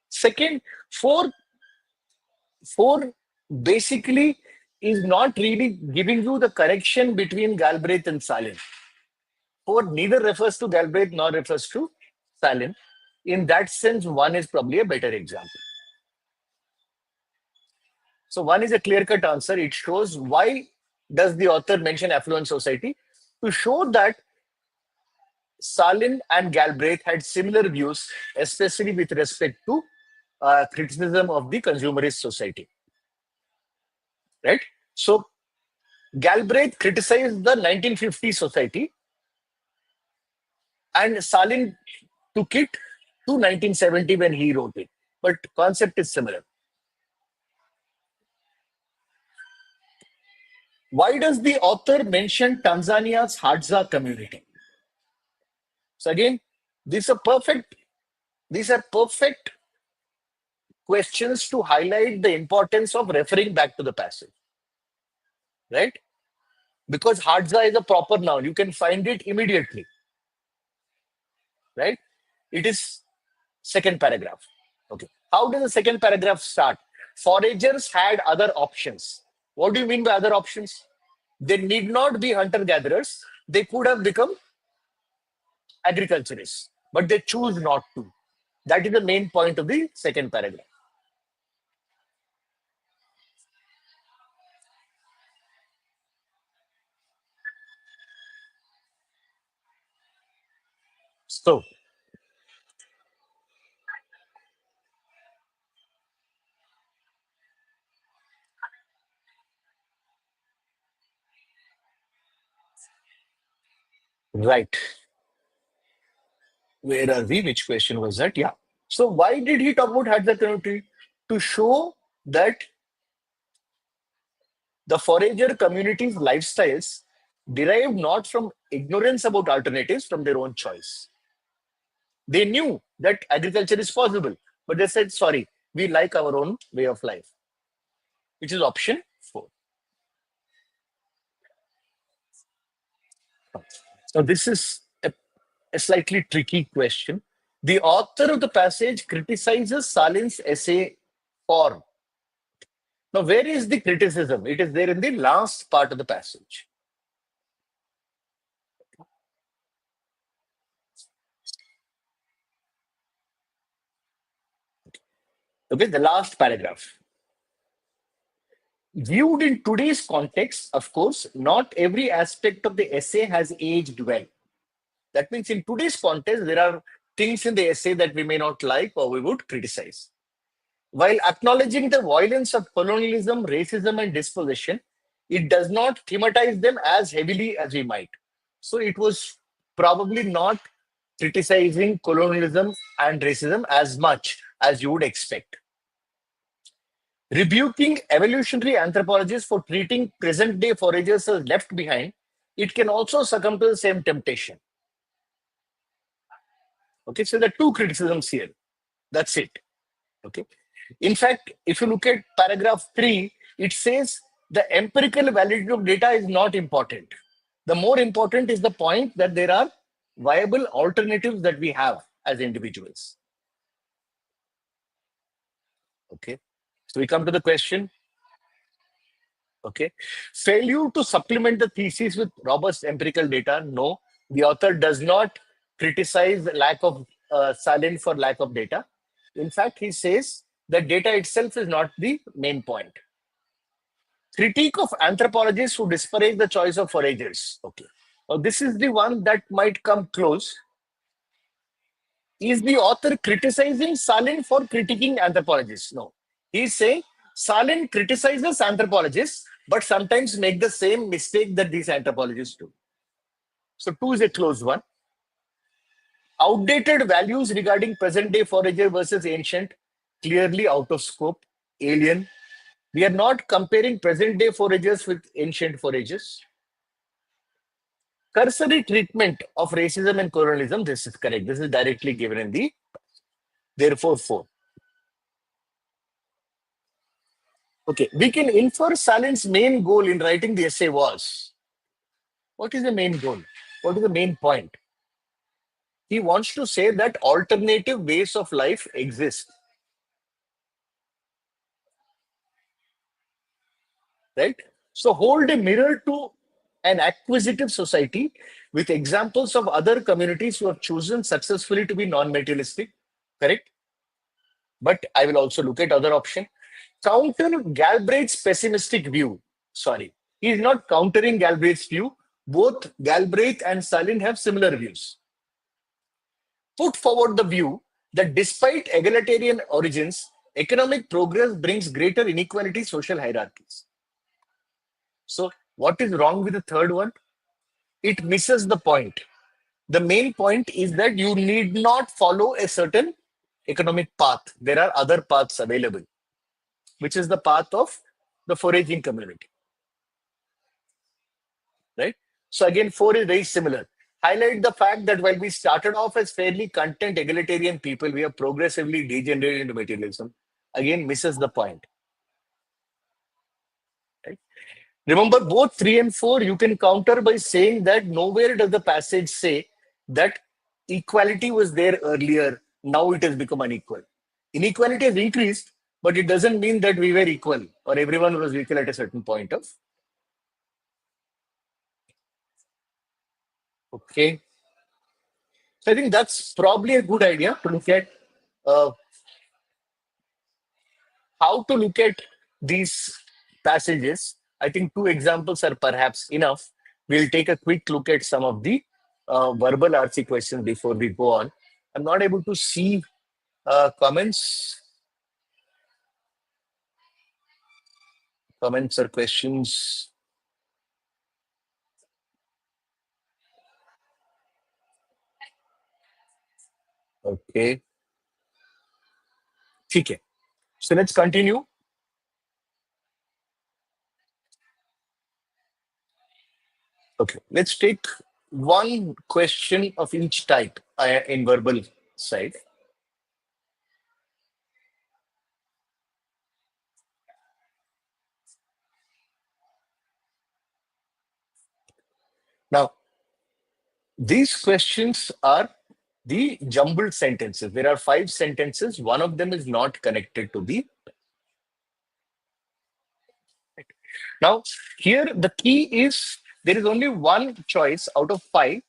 Second, four basically is not really giving you the correction between Galbraith and Salin. Four neither refers to Galbraith nor refers to Salin. In that sense, one is probably a better example. So one is a clear-cut answer. It shows why does the author mention affluent society? To show that Salin and Galbraith had similar views, especially with respect to criticism of the consumerist society. Right? So Galbraith criticized the 1950 society and Salin took it to 1970 when he wrote it. But concept is similar. Why does the author mention Tanzania's Hadza community? So again, these are perfect questions to highlight the importance of referring back to the passage. Right? Because Hadza is a proper noun. You can find it immediately. Right? It is second paragraph. Okay. How does the second paragraph start? Foragers had other options. What do you mean by other options? They need not be hunter-gatherers. They could have become agriculturists, but they choose not to. That is the main point of the second paragraph. So, right. Where are we? Which question was that? Yeah. So, why did he talk about Hadza community? To show that the forager community's lifestyles derived not from ignorance about alternatives, from their own choice. They knew that agriculture is possible, but they said, sorry, we like our own way of life, which is option 4. Now, this is a slightly tricky question. The author of the passage criticizes Salin's essay form. Now, where is the criticism? It is there in the last part of the passage. Okay, the last paragraph. Viewed in today's context, of course, not every aspect of the essay has aged well. That means in today's context, there are things in the essay that we may not like or we would criticize. While acknowledging the violence of colonialism, racism, and dispossession, it does not thematize them as heavily as we might. So it was probably not criticizing colonialism and racism as much as you would expect. Rebuking evolutionary anthropologists for treating present day foragers as left behind, it can also succumb to the same temptation. Okay, so there are two criticisms here. That's it. Okay. In fact, if you look at paragraph 3, it says the empirical validity of data is not important. The more important is the point that there are viable alternatives that we have as individuals. Okay. So we come to the question. Okay. Failure to supplement the thesis with robust empirical data. No, the author does not criticize the lack of silence for lack of data. In fact, he says that data itself is not the main point. Critique of anthropologists who disparage the choice of foragers. Okay. Now, this is the one that might come close. Is the author criticizing Salin for critiquing anthropologists? No. He's saying Salin criticizes anthropologists, but sometimes make the same mistake that these anthropologists do. So, two is a close one. Outdated values regarding present day forager versus ancient, clearly out of scope, alien. We are not comparing present day foragers with ancient foragers. Cursory treatment of racism and colonialism, this is correct. This is directly given in the therefore 4. Okay, we can infer Salin's main goal in writing the essay was. What is the main goal? What is the main point? He wants to say that alternative ways of life exist. Right? So hold a mirror to an acquisitive society with examples of other communities who have chosen successfully to be non-materialistic. Correct? But I will also look at other option. Counter Galbraith's pessimistic view. Sorry, he is not countering Galbraith's view. Both Galbraith and Salin have similar views. Put forward the view that despite egalitarian origins, economic progress brings greater inequality, social hierarchies. So, what is wrong with the third one? It misses the point. The main point is that you need not follow a certain economic path. There are other paths available, which is the path of the foraging community. Right? So again, 4 is very similar. Highlight the fact that while we started off as fairly content egalitarian people, we have progressively degenerated into materialism. Again, misses the point. Right? Remember, both 3 and 4, you can counter by saying that nowhere does the passage say that equality was there earlier, now it has become unequal. Inequality has increased, but it doesn't mean that we were equal or everyone was equal at a certain point of. Okay. So I think that's probably a good idea to look at how to look at these passages. I think 2 examples are perhaps enough. We'll take a quick look at some of the verbal RC questions before we go on. I'm not able to see comments or questions. Okay. Okay. So let's continue. Okay. Let's take one question of each type in verbal side. Now, these questions are the jumbled sentences. There are 5 sentences. One of them is not connected to the. Now, here the key is there is only one choice out of 5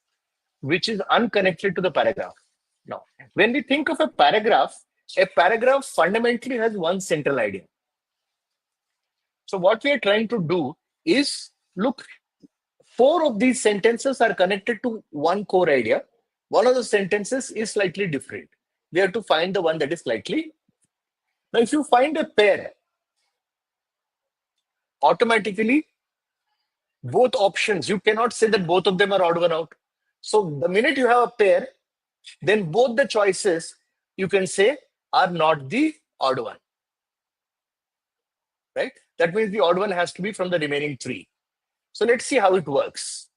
which is unconnected to the paragraph. Now, when we think of a paragraph fundamentally has one central idea. So what we are trying to do is look, 4 of these sentences are connected to one core idea. One of the sentences is slightly different. We have to find the one that is slightly. Now, if you find a pair, automatically both options, you cannot say that both of them are odd one out. So the minute you have a pair, then both the choices you can say are not the odd one, right? That means the odd one has to be from the remaining 3. So let's see how it works.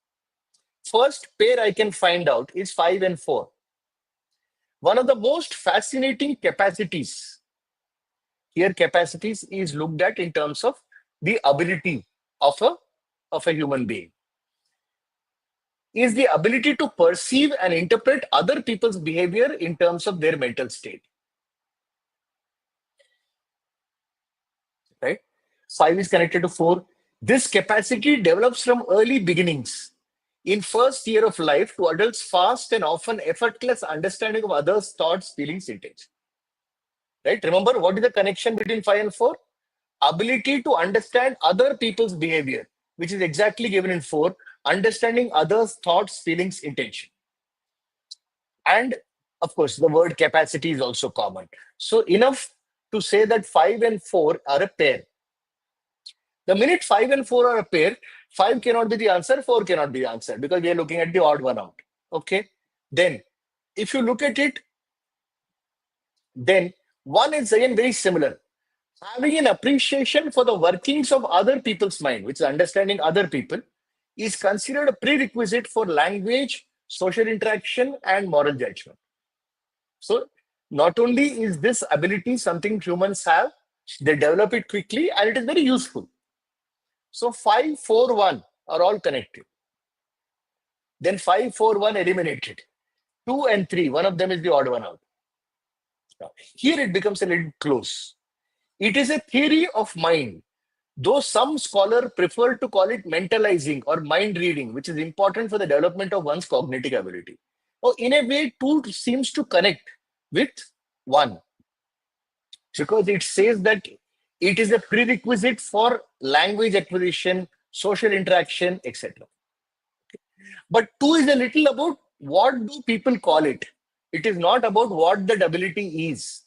First pair I can find out is 5 and 4. One of the most fascinating capacities, here capacities is looked at in terms of the ability of a human being, is the ability to perceive and interpret other people's behavior in terms of their mental state, right? 5 is connected to 4. This capacity develops from early beginnings. In first year of life to adults' fast and often effortless understanding of others' thoughts, feelings, intentions. Right? Remember, what is the connection between 5 and 4? Ability to understand other people's behavior, which is exactly given in 4, understanding others' thoughts, feelings, intention. And of course, the word capacity is also common. So enough to say that 5 and 4 are a pair. The minute 5 and 4 are a pair, 5 cannot be the answer, 4 cannot be the answer, because we are looking at the odd one out. Okay. Then, if you look at it, then 1 is again very similar. Having an appreciation for the workings of other people's mind, which is understanding other people, is considered a prerequisite for language, social interaction, and moral judgment. So, not only is this ability something humans have, they develop it quickly and it is very useful. So 5, 4, 1 are all connected. Then 5, 4, 1 eliminated. 2 and 3, one of them is the odd one out. Now, here it becomes a little close. It is a theory of mind, though some scholars prefer to call it mentalizing or mind reading, which is important for the development of one's cognitive ability. So in a way, 2 seems to connect with 1, because it says that it is a prerequisite for language acquisition, social interaction, etc. But 2 is a little about what do people call it. It is not about what that ability is.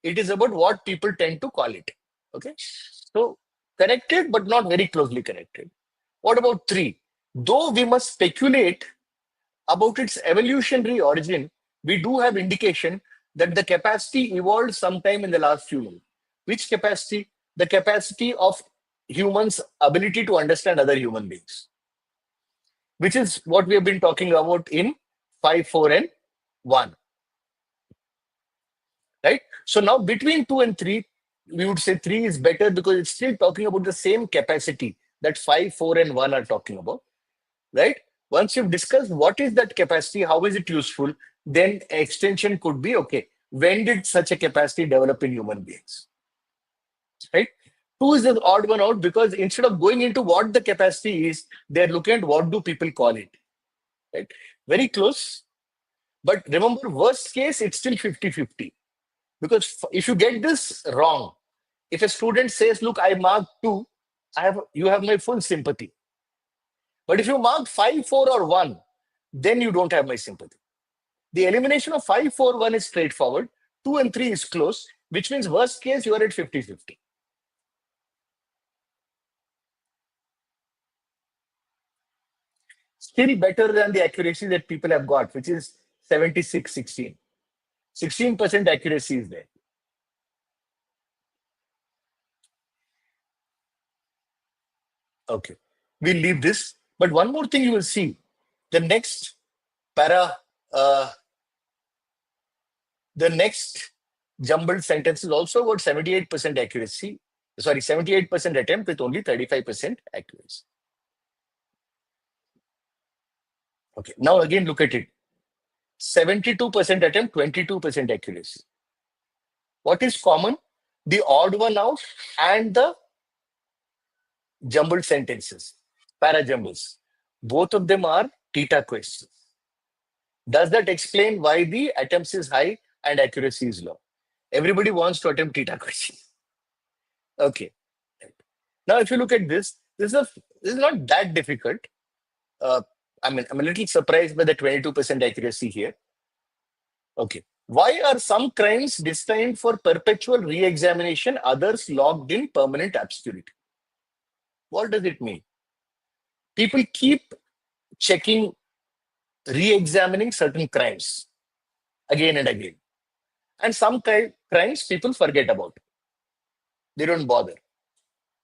It is about what people tend to call it. Okay. So connected, but not very closely connected. What about 3? Though we must speculate about its evolutionary origin, we do have indication that the capacity evolved sometime in the last few years. Which capacity? The capacity of humans' ability to understand other human beings, which is what we have been talking about in 5, 4, and 1. Right? So now between 2 and 3, we would say 3 is better because it's still talking about the same capacity that 5, 4, and 1 are talking about. Right? Once you've discussed what is that capacity, how is it useful, then extension could be, okay, when did such a capacity develop in human beings? Right? 2 is the odd one out because instead of going into what the capacity is, they're looking at what do people call it. Right? Very close. But remember, worst case, it's still 50-50. Because if you get this wrong, if a student says, look, I marked 2, you have my full sympathy. But if you mark 5, 4, or 1, then you don't have my sympathy. The elimination of 5, 4, 1 is straightforward. 2 and 3 is close, which means worst case, you are at 50-50. Still better than the accuracy that people have got, which is 76-16. 16% accuracy is there. Okay, we'll leave this. But one more thing you will see, the next the next jumbled sentence is also about 78% accuracy. Sorry, 78% attempt with only 35% accuracy. Okay, now again look at it. 72% attempt, 22% accuracy. What is common? The odd one out and the jumbled sentences, parajumbles. Both of them are theta questions. Does that explain why the attempts is high and accuracy is low? Everybody wants to attempt theta questions. Okay. Now, if you look at this, this is not that difficult. Uh, I'm a little surprised by the 22% accuracy here. Okay. Why are some crimes destined for perpetual re-examination, others logged in permanent obscurity? What does it mean? People keep checking, re-examining certain crimes again and again. And some crimes people forget about. They don't bother.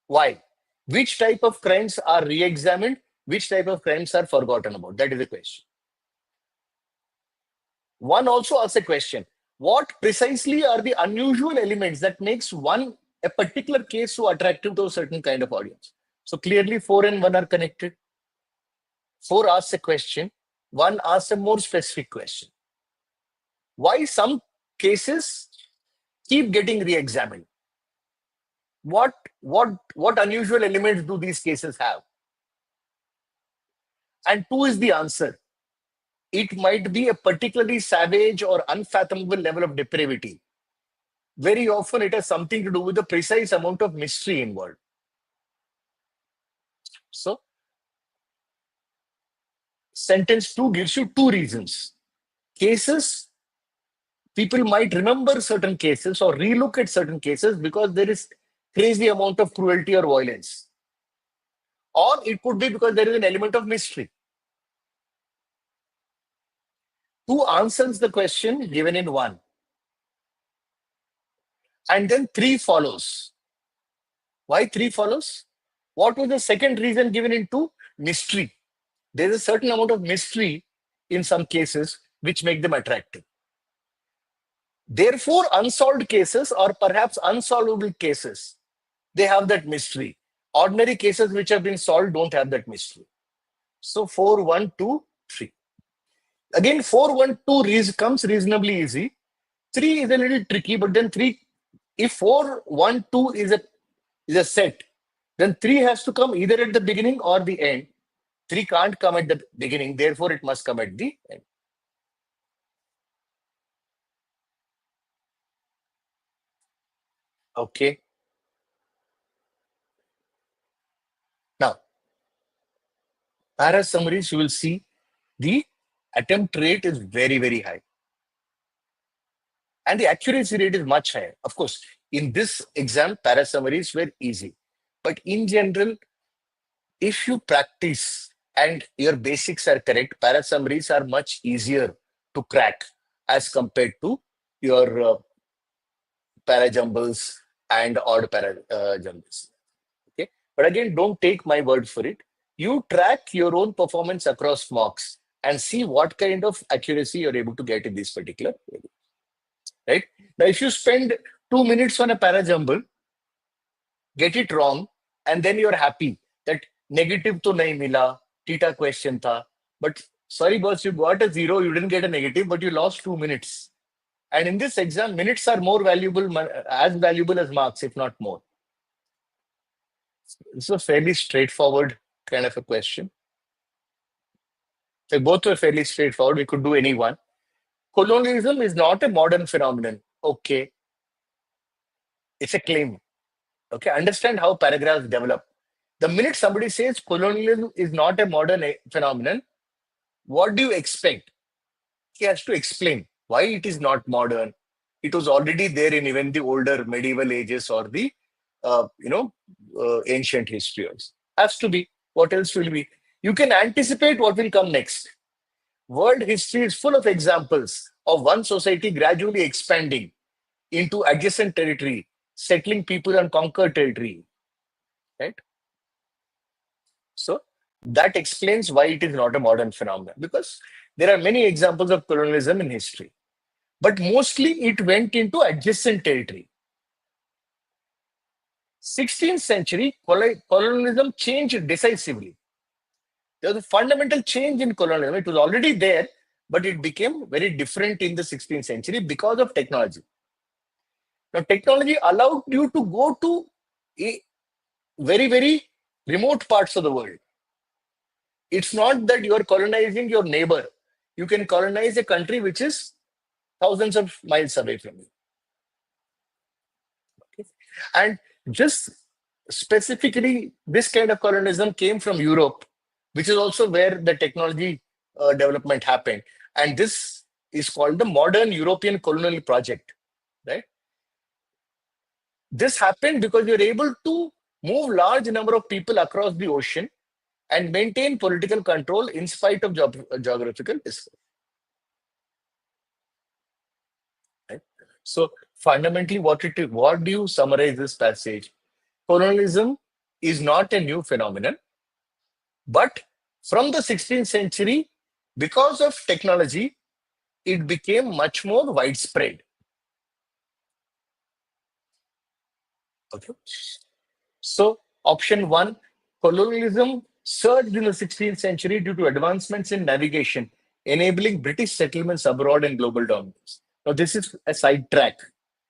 Why? Which type of crimes are re-examined? Which type of crimes are forgotten about? That is the question. One also asks a question. What precisely are the unusual elements that makes a particular case so attractive to a certain kind of audience? So clearly 4 and 1 are connected. 4 asks a question. 1 asks a more specific question. Why some cases keep getting re-examined? What unusual elements do these cases have? And 2 is the answer. It might be a particularly savage or unfathomable level of depravity. Very often it has something to do with the precise amount of mystery involved. So, sentence 2 gives you 2 reasons. Cases, people might remember certain cases or relook at certain cases because there is crazy amount of cruelty or violence. Or it could be because there is an element of mystery. 2 answers the question given in 1. And then 3 follows. Why 3 follows? What was the second reason given in 2? Mystery. There's a certain amount of mystery in some cases which make them attractive. Therefore, unsolved cases or perhaps unsolvable cases, they have that mystery. Ordinary cases which have been solved don't have that mystery. So 4, 1, 2, 3. Again, 4, 1, 2 comes reasonably easy. 3 is a little tricky, but then 3, if 4, 1, 2 is a set, then 3 has to come either at the beginning or the end. 3 can't come at the beginning, therefore it must come at the end. Okay. Now, para summaries, you will see the attempt rate is very, very high. And the accuracy rate is much higher. Of course, in this exam, para summaries were easy. But in general, if you practice and your basics are correct, para summaries are much easier to crack as compared to your para jumbles and odd para jumbles. Okay, but again, don't take my word for it. You track your own performance across mocks and see what kind of accuracy you're able to get in this particular area. Right? Now, if you spend 2 minutes on a para jumble, get it wrong, and then you're happy that negative to nahi mila, theta question tha. But sorry, boss, you got a 0, you didn't get a negative, but you lost 2 minutes. And in this exam, minutes are more valuable, as valuable as marks, if not more. It's a fairly straightforward kind of a question. So both were fairly straightforward. We could do any one. Colonialism is not a modern phenomenon. Okay. It's a claim. Okay. Understand how paragraphs develop. The minute somebody says colonialism is not a modern phenomenon, what do you expect? He has to explain why it is not modern. It was already there in even the older medieval ages or the ancient history. Has to be. What else will be? You can anticipate what will come next. World history is full of examples of one society gradually expanding into adjacent territory, settling people on conquered territory. Right? So that explains why it is not a modern phenomenon, because there are many examples of colonialism in history. But mostly it went into adjacent territory. 16th century, colonialism changed decisively. There was a fundamental change in colonialism. It was already there, but it became very different in the 16th century because of technology. Now, technology allowed you to go to very, very remote parts of the world. It's not that you are colonizing your neighbor. You can colonize a country which is thousands of miles away from you. Okay? And just specifically, this kind of colonialism came from Europe, which is also where the technology development happened. And this is called the modern European colonial project, right? This happened because you're able to move large number of people across the ocean and maintain political control in spite of geographical distance. Right? So fundamentally, what do you summarize this passage? Colonialism is not a new phenomenon, but from the 16th century, because of technology, it became much more widespread. Okay. So option 1, colonialism surged in the 16th century due to advancements in navigation, enabling British settlements abroad and global dominance. Now, this is a sidetrack.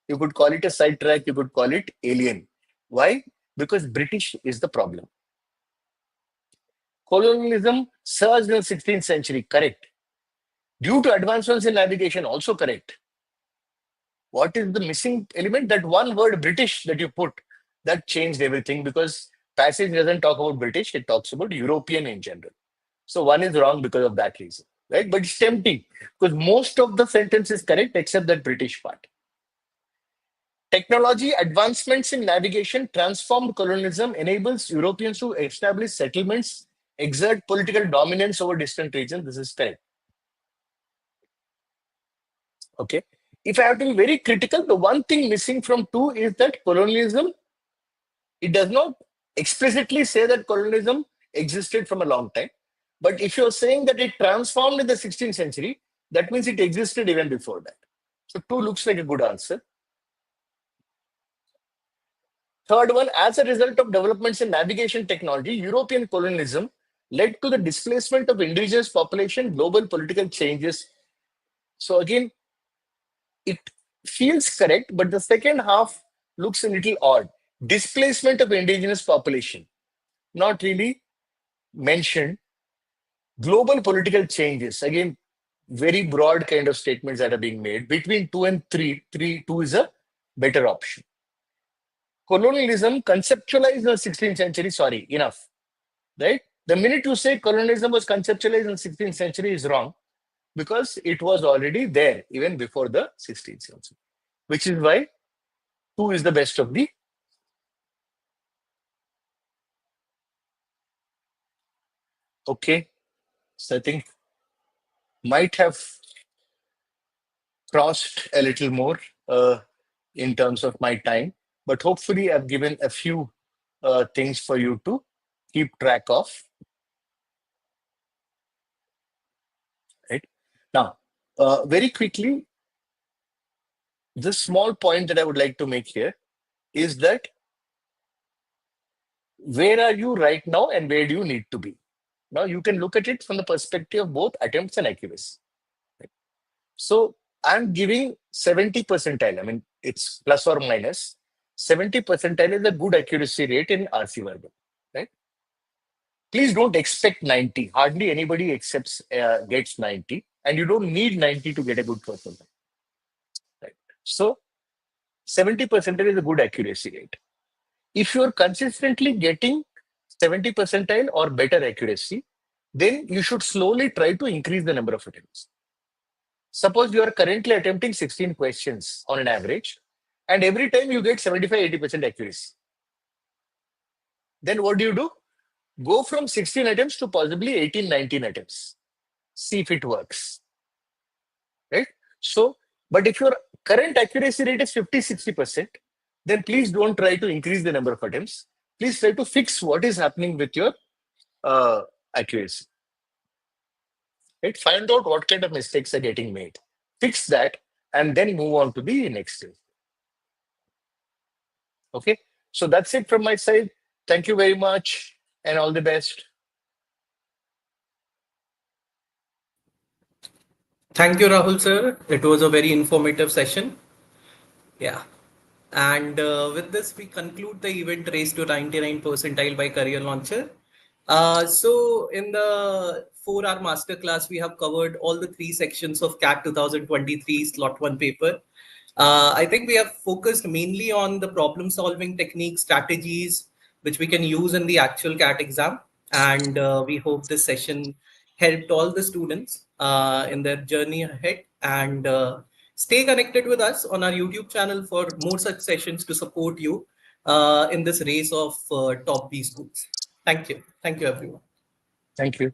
You could call it a sidetrack, you could call it alien. Why? Because British is the problem. Colonialism surged in the 16th century, correct. Due to advancements in navigation, also correct. What is the missing element? That one word British that you put, that changed everything, because passage doesn't talk about British, it talks about European in general. So one is wrong because of that reason, right? But it's tempting because most of the sentence is correct except that British part. Technology advancements in navigation transformed colonialism, enables Europeans to establish settlements, exert political dominance over distant regions. This is correct. Okay. If I have to be very critical, the one thing missing from 2 is that colonialism, it does not explicitly say that colonialism existed from a long time. But if you're saying that it transformed in the 16th century, that means it existed even before that. So 2 looks like a good answer. Third one, as a result of developments in navigation technology, European colonialism led to the displacement of indigenous population, global political changes. So again, it feels correct, but the second half looks a little odd. Displacement of indigenous population, not really mentioned. Global political changes, again, very broad kind of statements that are being made. Between 2 and 3, 2 is a better option. Colonialism conceptualized in the 16th century, sorry, enough, right? The minute you say colonialism was conceptualized in the 16th century is wrong, because it was already there even before the 16th century, which is why 2 is the best of the. Okay, so I think might have crossed a little more in terms of my time, but hopefully I've given a few things for you to keep track of. Right now, very quickly, this small point that I would like to make here is that where are you right now and where do you need to be? Now you can look at it from the perspective of both attempts and accuracy. Right? So I'm giving 70 percentile. I mean, it's plus or minus. 70 percentile is a good accuracy rate in RC verbal, right? Please don't expect 90. Hardly anybody gets 90, and you don't need 90 to get a good percentile. Right? So 70 percentile is a good accuracy rate. If you're consistently getting 70 percentile or better accuracy, then you should slowly try to increase the number of attempts. Suppose you are currently attempting 16 questions on an average, and every time you get 75-80% accuracy. Then what do? Go from 16 attempts to possibly 18-19 attempts. See if it works. Right? So, but if your current accuracy rate is 50-60%, then please don't try to increase the number of attempts. Please try to fix what is happening with your accuracy. Right? Find out what kind of mistakes are getting made. Fix that and then move on to the next stage. Okay, so that's it from my side. Thank you very much and all the best. Thank you, Rahul sir. It was a very informative session. Yeah. And with this, we conclude the event Race to 99 percentile by Career Launcher. So in the 4-hour masterclass, we have covered all the 3 sections of CAT 2023 Slot-1 paper. I think we have focused mainly on the problem solving techniques, strategies, which we can use in the actual CAT exam. And we hope this session helped all the students in their journey ahead. And stay connected with us on our YouTube channel for more such sessions to support you in this race of top B schools. Thank you. Thank you, everyone. Thank you.